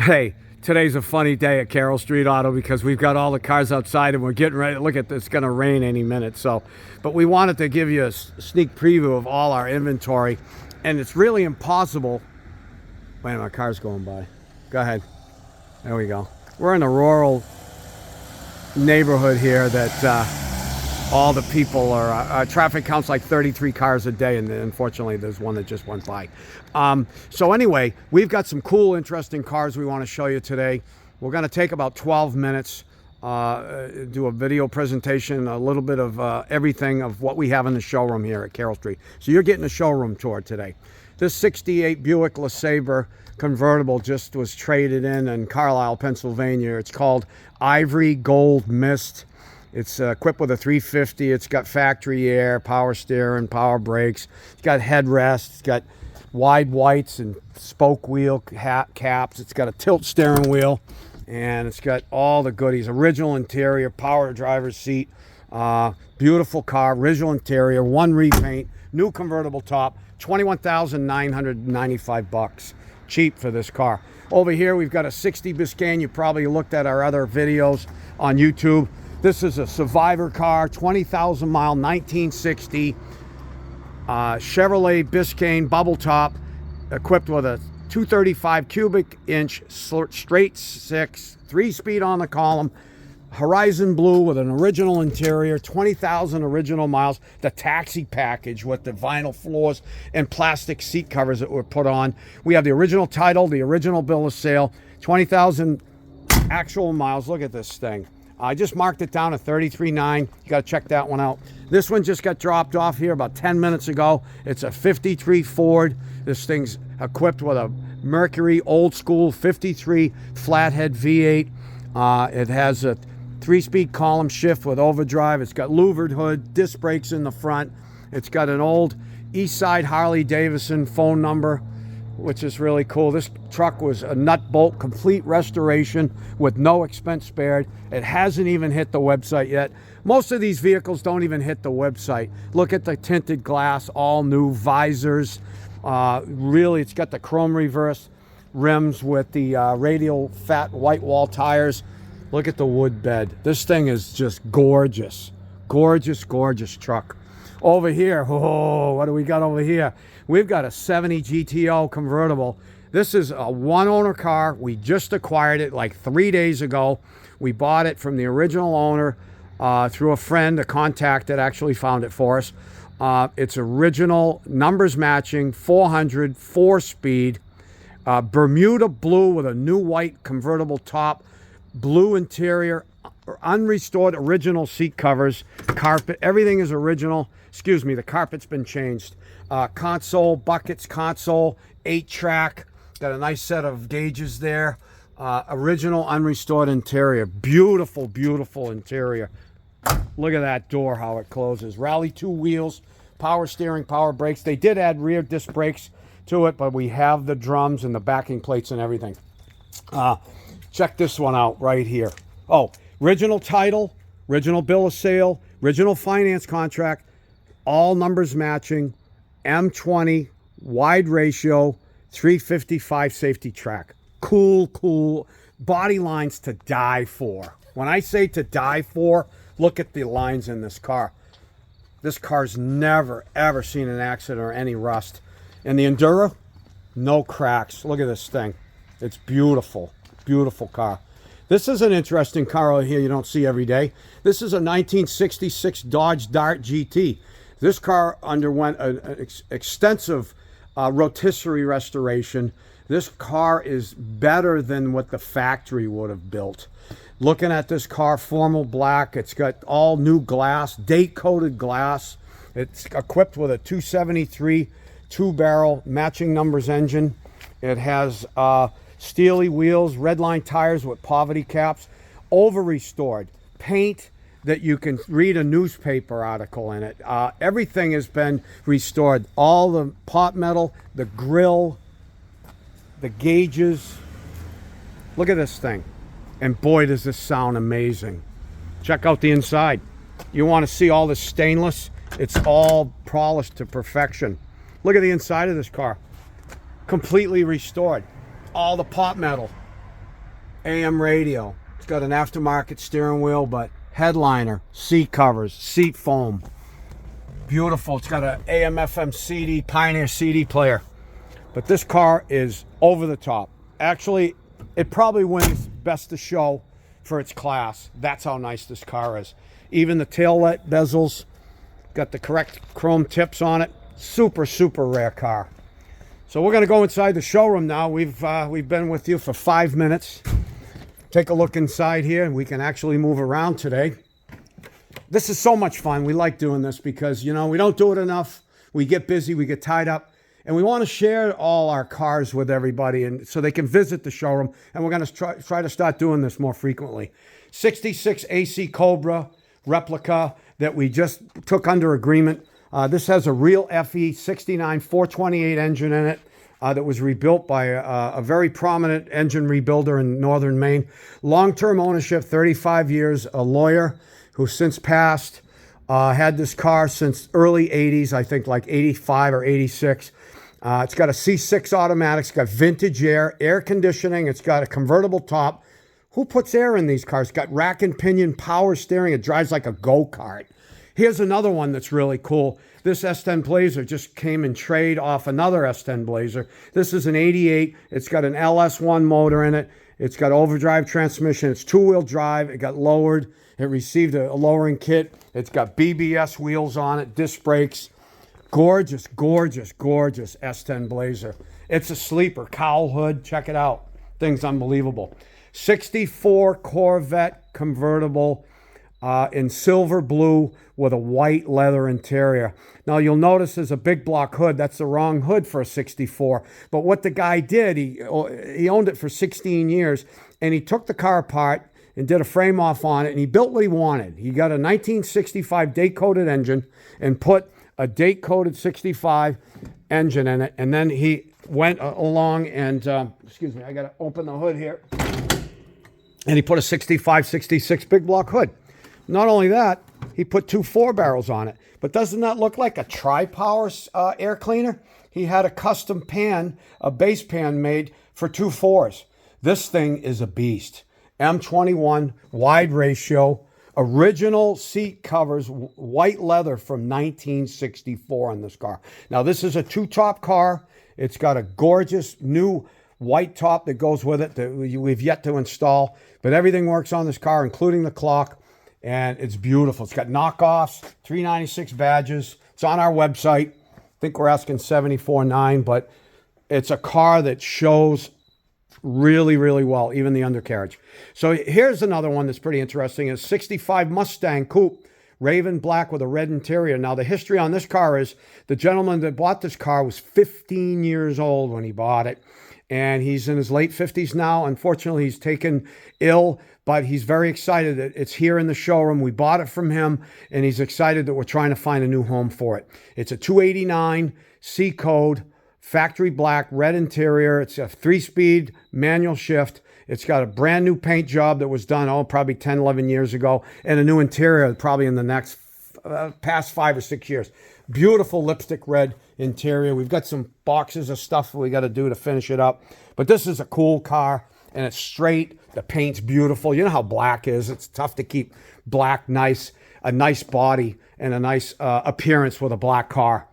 Hey, today's a funny day at Carroll Street Auto because we've got all the cars outside and we're getting ready. Look at this, it's going to rain any minute. But we wanted to give you a sneak preview of all our inventory, and it's really impossible. Wait a minute, my car's going by. Go ahead. There we go. We're in a rural neighborhood here that all the people are, traffic counts like 33 cars a day, and unfortunately there's one that just went by. So anyway, we've got some cool, interesting cars we want to show you today. We're going to take about 12 minutes, do a video presentation, a little bit of everything of what we have in the showroom here at Carroll Street. So you're getting a showroom tour today. This 68 Buick LeSabre convertible just was traded in Carlisle, Pennsylvania. It's called Ivory Gold Mist. It's equipped with a 350. It's got factory air, power steering, power brakes. It's got headrests. It's got wide whites and spoke wheel caps. It's got a tilt steering wheel, and it's got all the goodies. Original interior, power driver's seat. Beautiful car, original interior, one repaint, new convertible top, $21,995. Cheap for this car. Over here, we've got a 60 Biscayne. You probably looked at our other videos on YouTube. This is a survivor car, 20,000 mile, 1960 Chevrolet Biscayne bubble top, equipped with a 235 cubic inch straight six, 3-speed on the column, horizon blue with an original interior, 20,000 original miles, the taxi package with the vinyl floors and plastic seat covers that were put on. We have the original title, the original bill of sale, 20,000 actual miles. Look at this thing. I just marked it down at 33.9. You got to check that one out. This one just got dropped off here about 10 minutes ago. It's a 53 Ford. This thing's equipped with a Mercury old school 53 flathead V8. It has a 3-speed column shift with overdrive. It's got louvered hood, disc brakes in the front. It's got an old Eastside Harley Davidson phone number, which is really cool. This truck was a nut bolt, complete restoration with no expense spared. It hasn't even hit the website yet. Most of these vehicles don't even hit the website. Look at the tinted glass, all new visors. Really, it's got the chrome reverse rims with the radial fat white wall tires. Look at the wood bed. This thing is just gorgeous. Gorgeous, gorgeous truck. Over here, oh, what do we got over here? We've got a 70 GTO convertible. This is a one-owner car. We just acquired it like 3 days ago. We bought it from the original owner through a friend, a contact that actually found it for us. It's original, numbers matching, 400, 4-speed, Bermuda blue with a new white convertible top, blue interior, unrestored original seat covers, carpet, everything is original. Excuse me, the carpet's been changed. Console, buckets, console, 8-track, got a nice set of gauges there. Original unrestored interior, beautiful, beautiful interior. Look at that door, how it closes. Rally 2 wheels, power steering, power brakes. They did add rear disc brakes to it, but we have the drums and the backing plates and everything. Check this one out right here. Oh, original title, original bill of sale, original finance contract, all numbers matching, M20, wide ratio, 355 safety track. Cool, cool. Body lines to die for. When I say to die for, look at the lines in this car. This car's never, ever seen an accident or any rust. And the Enduro, no cracks. Look at this thing. It's beautiful. Beautiful car. This is an interesting car over here you don't see every day. This is a 1966 Dodge Dart GT. This car underwent an extensive rotisserie restoration. This car is better than what the factory would have built. Looking at this car, formal black. It's got all new glass, date-coated glass. It's equipped with a 273 2-barrel matching numbers engine. It has steely wheels, red line tires with poverty caps, over-restored paint that you can read a newspaper article in it. Everything has been restored. All the pot metal, the grill, the gauges. Look at this thing. And boy, does this sound amazing. Check out the inside. You want to see all the stainless? It's all polished to perfection. Look at the inside of this car. Completely restored. All the pot metal. AM radio. It's got an aftermarket steering wheel, but headliner, seat covers, seat foam. Beautiful. It's got an AM FM CD, Pioneer CD player. But this car is over the top. Actually, it probably wins best of show for its class. That's how nice this car is. Even the taillight bezels, got the correct chrome tips on it. Super, super rare car. So we're going to go inside the showroom now. We've been with you for 5 minutes. Take a look inside here, and we can actually move around today. This is so much fun. We like doing this because, you know, we don't do it enough. We get busy, we get tied up, and we want to share all our cars with everybody, and so they can visit the showroom. And we're going to try to start doing this more frequently. 66 AC Cobra replica that we just took under agreement. This has a real FE 69 428 engine in it that was rebuilt by a very prominent engine rebuilder in northern Maine. Long-term ownership, 35 years, a lawyer who since passed, had this car since early 80s, I think like 85 or 86. It's got a C6 automatic, it's got vintage air conditioning, it's got a convertible top. Who puts air in these cars? It's got rack and pinion power steering, it drives like a go-kart. Here's another one that's really cool. This S10 Blazer just came in trade off another S10 Blazer. This is an 88. It's got an LS1 motor in it. It's got overdrive transmission. It's two-wheel drive. It got lowered. It received a lowering kit. It's got BBS wheels on it, disc brakes. Gorgeous, gorgeous, gorgeous S10 Blazer. It's a sleeper. Cowl hood. Check it out. Thing's unbelievable. 64 Corvette convertible in silver blue with a white leather interior. Now you'll notice there's a big block hood. That's the wrong hood for a 64. But what the guy did, he owned it for 16 years, and he took the car apart and did a frame off on it, and he built what he wanted. He got a 1965 date-coated engine and put a date-coated 65 engine in it, and then he went along and, excuse me, I got to open the hood here, and he put a 65, 66 big block hood. Not only that, he put 2 4-barrels on it. But doesn't that look like a tri-power air cleaner? He had a custom pan, a base pan made for 2 4s. This thing is a beast. M21, wide ratio, original seat covers, white leather from 1964 on this car. Now, this is a 2-top car. It's got a gorgeous new white top that goes with it that we've yet to install. But everything works on this car, including the clock. And it's beautiful. It's got knockoffs, 396 badges. It's on our website. I think we're asking $74,900, but it's a car that shows really, really well, even the undercarriage. So here's another one that's pretty interesting. It's 65 Mustang Coupe, raven black with a red interior. Now, the history on this car is the gentleman that bought this car was 15 years old when he bought it. And he's in his late 50s now. Unfortunately, he's taken ill, but he's very excited that it's here in the showroom. We bought it from him, and he's excited that we're trying to find a new home for it. It's a 289 C code, factory black, red interior. It's a 3-speed manual shift. It's got a brand new paint job that was done, probably 10, 11 years ago, and a new interior probably in the next past 5 or 6 years. Beautiful lipstick red interior. We've got some boxes of stuff we got to do to finish it up. But this is a cool car, and it's straight. The paint's beautiful. You know how black is. It's tough to keep black nice, a nice body and a nice appearance with a black car.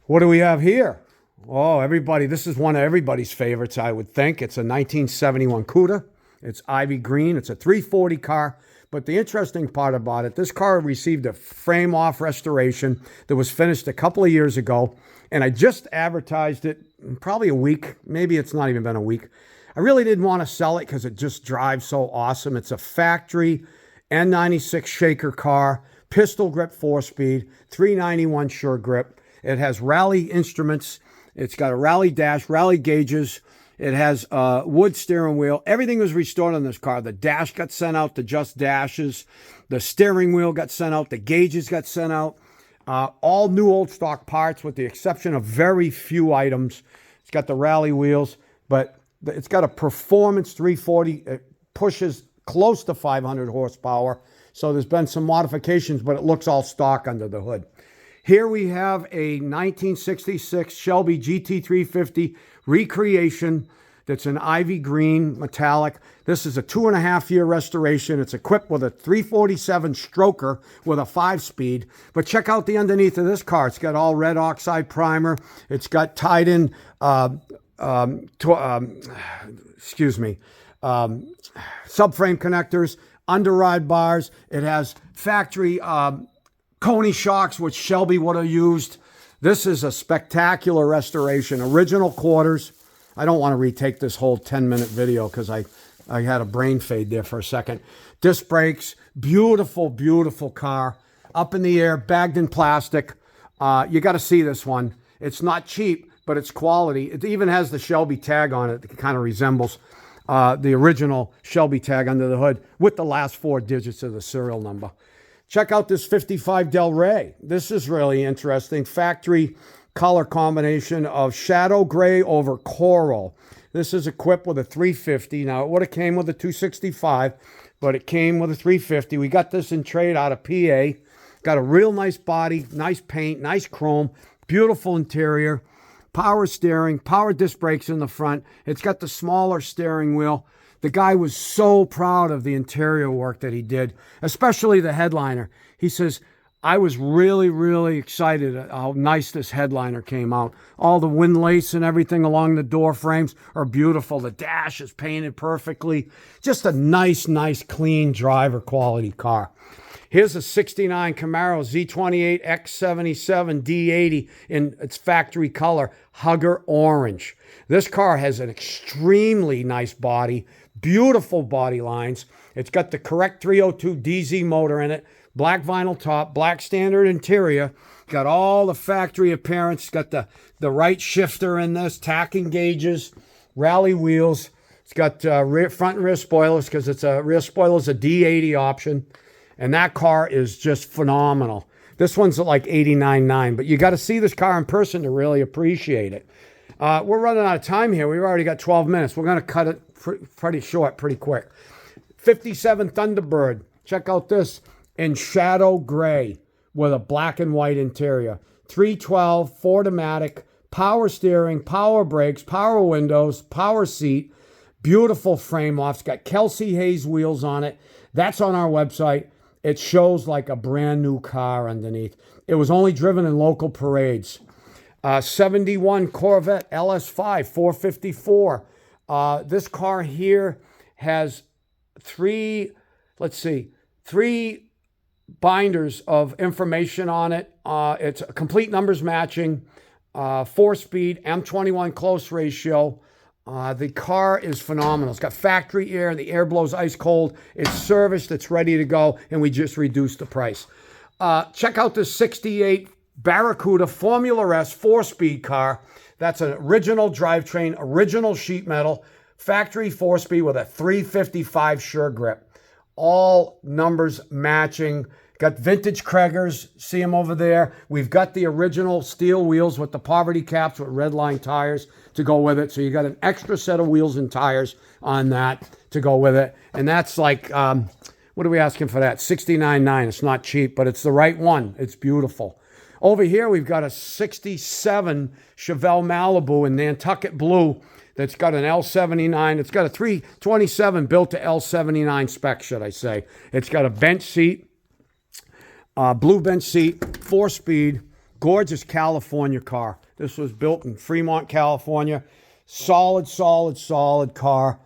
What do we have here? Oh, everybody, this is one of everybody's favorites, I would think. It's a 1971 Cuda. It's ivy green. It's a 340 car. But the interesting part about it, this car received a frame-off restoration that was finished a couple of years ago, and I just advertised it probably a week. Maybe it's not even been a week. I really didn't want to sell it because it just drives so awesome. It's a factory N96 shaker car, pistol grip 4-speed, 391 sure grip. It has rally instruments. It's got a rally dash, rally gauges. It has a wood steering wheel. Everything was restored on this car. The dash got sent out to just dashes. The steering wheel got sent out. The gauges got sent out. All new old stock parts with the exception of very few items. It's got the rally wheels, but it's got a performance 340. It pushes close to 500 horsepower. So there's been some modifications, but it looks all stock under the hood. Here we have a 1966 Shelby GT350 recreation. that's an ivy green metallic. This is a 2.5-year restoration. It's equipped with a 347 stroker with a 5-speed. But check out the underneath of this car. It's got all red oxide primer. It's got tied in, subframe connectors, underride bars. It has factory Coney shocks, which Shelby would have used. This is a spectacular restoration. Original quarters. I don't want to retake this whole 10-minute video because I had a brain fade there for a second. Disc brakes. Beautiful, beautiful car. Up in the air, bagged in plastic. You got to see this one. It's not cheap, but it's quality. It even has the Shelby tag on it that kind of resembles the original Shelby tag under the hood with the last 4 digits of the serial number. Check out this 55 Del Rey. This is really interesting. Factory color combination of shadow gray over coral. This is equipped with a 350. Now, it would have came with a 265, but it came with a 350. We got this in trade out of PA. Got a real nice body, nice paint, nice chrome, beautiful interior, power steering, power disc brakes in the front. It's got the smaller steering wheel. The guy was so proud of the interior work that he did, especially the headliner. He says, I was really, really excited at how nice this headliner came out. All the windlace and everything along the door frames are beautiful. The dash is painted perfectly. Just a nice, nice, clean driver quality car. Here's a 69 Camaro Z28 X77 D80 in its factory color, Hugger Orange. This car has an extremely nice body, beautiful body lines. It's got the correct 302 DZ motor in it, black vinyl top, black standard interior, got all the factory appearance, got the right shifter in this, tacking gauges, rally wheels. It's got front and rear spoilers because it's a rear spoiler is a D80 option. And that car is just phenomenal. This one's at like $89,900, but you got to see this car in person to really appreciate it. We're running out of time here. We've already got 12 minutes. We're going to cut it pretty short, pretty quick. 57 Thunderbird. Check out this in shadow gray with a black and white interior. 312, Ford-O-Matic, power steering, power brakes, power windows, power seat, beautiful frame off. It's got Kelsey Hayes wheels on it. That's on our website. It shows like a brand new car underneath. It was only driven in local parades. 71 Corvette LS5 454. This car here has three binders of information on it. It's a complete numbers matching, 4-speed, M21 close ratio. The car is phenomenal. It's got factory air. The air blows ice cold. It's serviced. It's ready to go. And we just reduced the price. Check out this 68 Barracuda Formula S 4-speed car. That's an original drivetrain, original sheet metal, factory 4-speed with a 355 sure grip. All numbers matching. Got vintage Craigers. See them over there. We've got the original steel wheels with the poverty caps with red line tires to go with it. So you got an extra set of wheels and tires on that to go with it. And that's like, what are we asking for that? $69,900. It's not cheap, but it's the right one. It's beautiful. Over here, we've got a 67 Chevelle Malibu in Nantucket blue that's got an L79. It's got a 327 built to L79 spec, should I say. It's got a bench seat. Blue bench seat, 4-speed, gorgeous California car. This was built in Fremont, California. Solid, solid, solid car.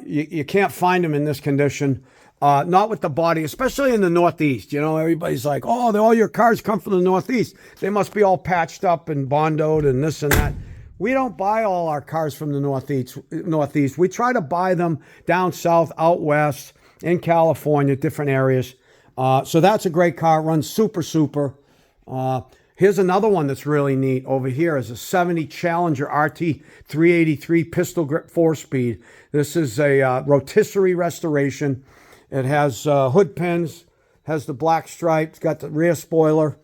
You can't find them in this condition. Not with the body, especially in the Northeast. You know, everybody's like, oh, all your cars come from the Northeast. They must be all patched up and bondoed and this and that. We don't buy all our cars from the Northeast. We try to buy them down south, out west, in California, different areas. So that's a great car. It runs super, super. Here's another one that's really neat over here is a 70 Challenger RT 383 pistol grip 4-speed. This is a rotisserie restoration. It has hood pins, has the black stripe, it's got the rear spoiler.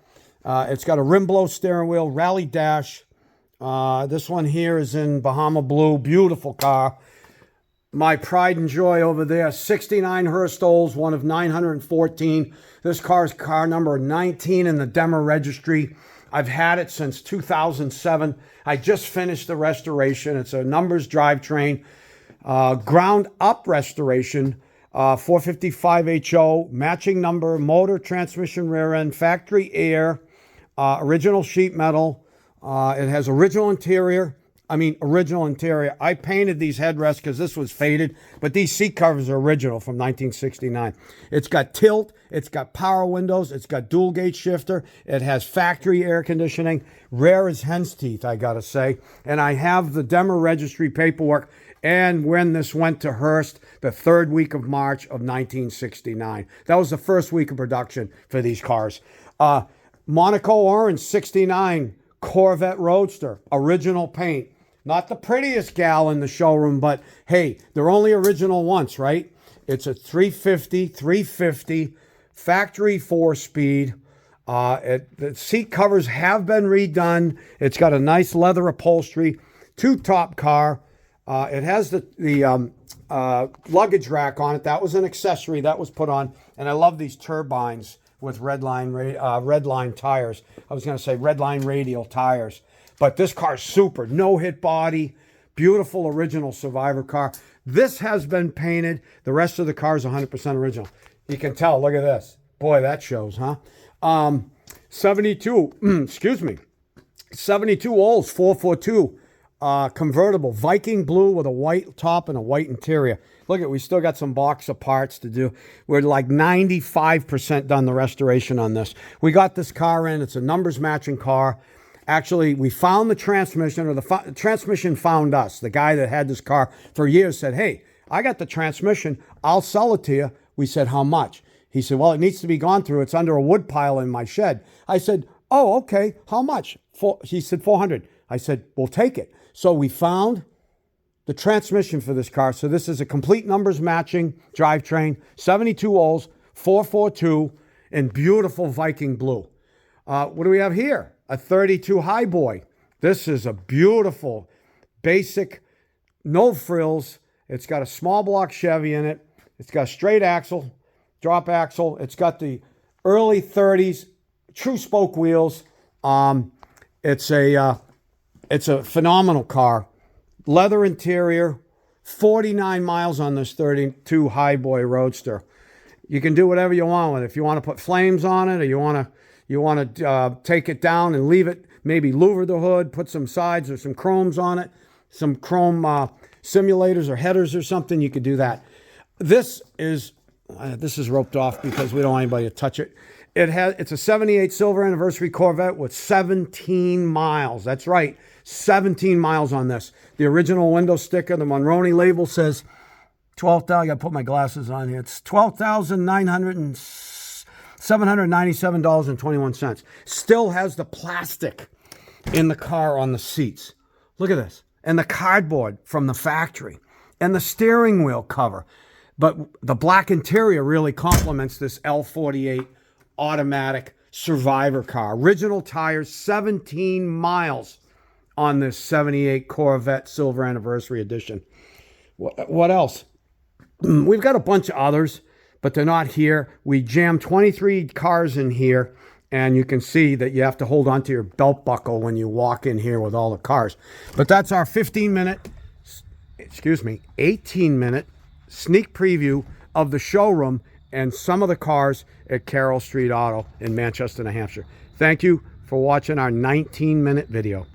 It's got a rim blow steering wheel, rally dash. This one here is in Bahama blue. Beautiful car. My pride and joy over there, 69 Hurst Olds, one of 914. This car is car number 19 in the demo registry. I've had it since 2007. I just finished the restoration. It's a numbers drivetrain, ground up restoration, 455 HO, matching number, motor, transmission, rear end, factory air, original sheet metal. It has original interior. I painted these headrests because this was faded, but these seat covers are original from 1969. It's got tilt, it's got power windows, it's got dual gauge shifter, it has factory air conditioning, rare as hen's teeth, I gotta say. And I have the demo registry paperwork and when this went to Hearst, the 3rd week of March of 1969. That was the first week of production for these cars. Monaco Orange 69 Corvette Roadster, original paint. Not the prettiest gal in the showroom, but hey, they're only original once, right? It's a 350, factory 4-speed. The seat covers have been redone. It's got a nice leather upholstery, 2-top car. It has the luggage rack on it. That was an accessory that was put on. And I love these turbines with red line tires. I was going to say red line radial tires. But this car's super. No hit body. Beautiful original Survivor car. This has been painted. The rest of the car is 100% original. You can tell. Look at this. Boy, that shows, huh? 72, excuse me. 72 Olds 442 convertible. Viking blue with a white top and a white interior. Look at, we still got some box of parts to do. We're like 95% done the restoration on this. We got this car in. It's a numbers matching car. Actually, we found the transmission, or the transmission found us. The guy that had this car for years said, hey, I got the transmission. I'll sell it to you. We said, how much? He said, well, it needs to be gone through. It's under a wood pile in my shed. I said, oh, okay. How much? He said, 400. I said, we'll take it. So we found the transmission for this car. So this is a complete numbers matching drivetrain, 72 Olds, 442, in beautiful Viking blue. What do we have here? A 32 Highboy. This is a beautiful, basic, no frills. It's got a small block Chevy in it. It's got a straight axle, drop axle. It's got the early 30s true spoke wheels. It's a phenomenal car. Leather interior, 49 miles on this 32 Highboy Roadster. You can do whatever you want with it. If you want to put flames on it, or you want to take it down and leave it, maybe louver the hood, put some sides or some chromes on it, some chrome simulators or headers or something, you could do that. This is roped off because we don't want anybody to touch it. It's a 78 silver anniversary Corvette with 17 miles. That's right, 17 miles on this. The original window sticker, the Monroney label says $12,000. I got to put my glasses on here. It's $797.21. Still has the plastic in the car on the seats. Look at this. And the cardboard from the factory. And the steering wheel cover. But the black interior really complements this L48 automatic Survivor car. Original tires, 17 miles on this 78 Corvette Silver Anniversary Edition. What else? We've got a bunch of others, but they're not here. We jammed 23 cars in here, and you can see that you have to hold onto your belt buckle when you walk in here with all the cars. But that's our 18-minute sneak preview of the showroom and some of the cars at Carroll Street Auto in Manchester, New Hampshire. Thank you for watching our 19-minute video.